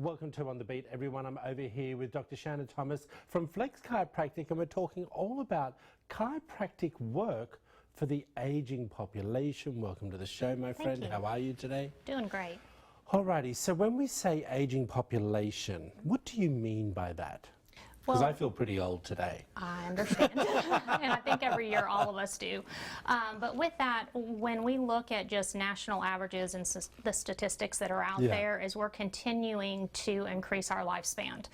Welcome to On the Beat, everyone. I'm over here with Dr. Shana Thomas from Flexx Chiropractic, and we're talking all about chiropractic work for the aging population. Welcome to the show, my friend. Thank you. How are you today? Doing great. Alrighty, so when we say aging population, what do you mean by that? Because Well, I feel pretty old today. I understand, and I think every year all of us do. But with that, when we look at just national averages and the statistics that are out there, is we're continuing to increase our lifespan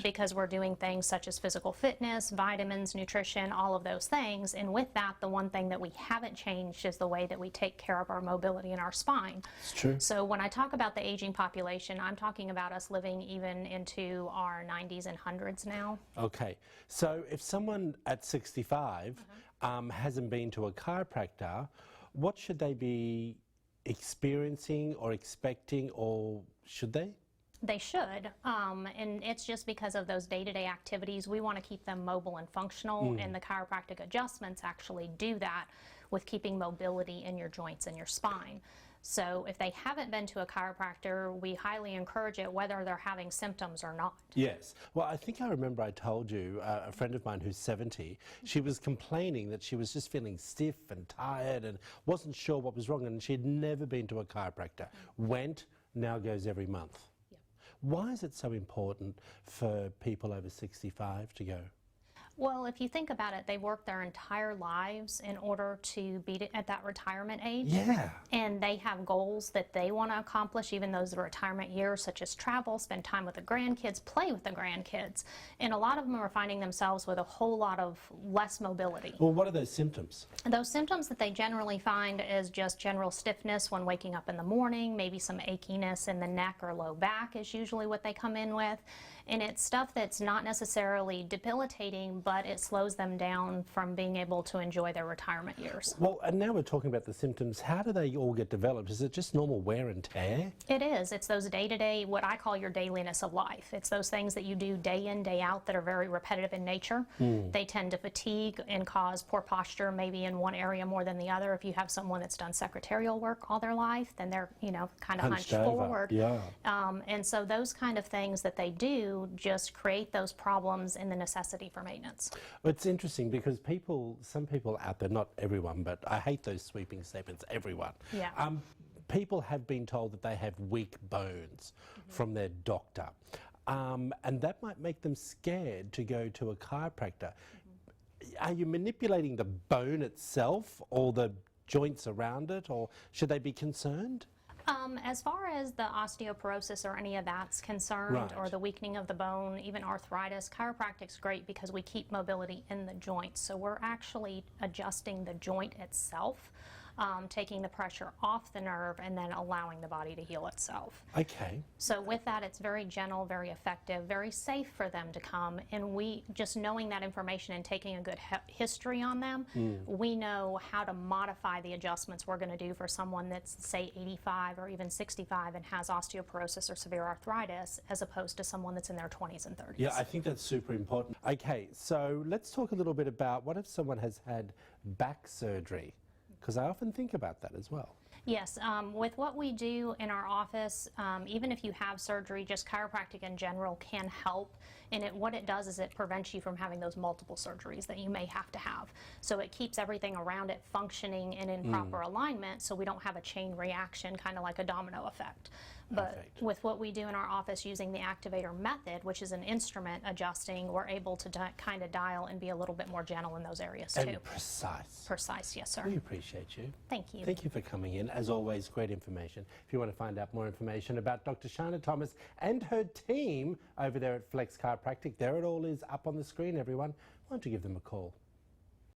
because we're doing things such as physical fitness, vitamins, nutrition, all of those things. And with that, the one thing that we haven't changed is the way that we take care of our mobility in our spine. It's true. So when I talk about the aging population, I'm talking about us living even into our 90s and 100s now. Okay, so if someone at 65 hasn't been to a chiropractor, what should they be experiencing or expecting, or should they? They should, and it's just because of those day-to-day activities. We want to keep them mobile and functional, and the chiropractic adjustments actually do that with keeping mobility in your joints and your spine. So if they haven't been to a chiropractor, we highly encourage it whether they're having symptoms or not. Yes. Well, I think I remember I told you, a friend of mine who's 70, she was complaining that she was just feeling stiff and tired and wasn't sure what was wrong, and she had never been to a chiropractor. Went, now goes every month. Why is it so important for people over 65 to go? Well, if you think about it, they've worked their entire lives in order to be at that retirement age. Yeah. And they have goals that they want to accomplish, even those retirement years, such as travel, spend time with the grandkids, play with the grandkids. And a lot of them are finding themselves with a whole lot of less mobility. Well, what are those symptoms? Those symptoms that they generally find is just general stiffness when waking up in the morning, maybe some achiness in the neck or low back is usually what they come in with. And it's stuff that's not necessarily debilitating, but it slows them down from being able to enjoy their retirement years. Well, and now we're talking about the symptoms. How do they all get developed? Is it just normal wear and tear? It is. It's those day-to-day, what I call your dailiness of life. It's those things that you do day in, day out that are very repetitive in nature. They tend to fatigue and cause poor posture, maybe in one area more than the other. If you have someone that's done secretarial work all their life, then they're, you know, kind of hunched forward. Yeah. And so those kind of things that they do just create those problems and the necessity for maintenance. Well, it's interesting because some people out there, not everyone, but I hate those sweeping statements, everyone. Yeah. People have been told that they have weak bones from their doctor. And that might make them scared to go to a chiropractor. Are you manipulating the bone itself or the joints around it, or should they be concerned? As far as the osteoporosis or any of that's concerned, or the weakening of the bone, even arthritis, chiropractic's great because we keep mobility in the joints. So we're actually adjusting the joint itself, taking the pressure off the nerve and then allowing the body to heal itself. Okay. So with that, it's very gentle, very effective, very safe for them to come. And we, just knowing that information and taking a good history on them, we know how to modify the adjustments we're going to do for someone that's, say, 85 or even 65 and has osteoporosis or severe arthritis, as opposed to someone that's in their 20s and 30s. Yeah, I think that's super important. Okay, so let's talk a little bit about what if someone has had back surgery? Because I often think about that as well. Yes, with what we do in our office, even if you have surgery, just chiropractic in general can help. And what it does is it prevents you from having those multiple surgeries that you may have to have. So it keeps everything around it functioning and in proper alignment, so we don't have a chain reaction, kind of like a domino effect. But with what we do in our office using the activator method, which is an instrument adjusting, we're able to kind of dial and be a little bit more gentle in those areas too. And precise. Precise, yes, sir. We appreciate you. Thank you. Thank you for coming in. As always, great information. If you want to find out more information about Dr. Shana Thomas and her team over there at Flexx Chiropractic, there it all is up on the screen, everyone. Why don't you give them a call?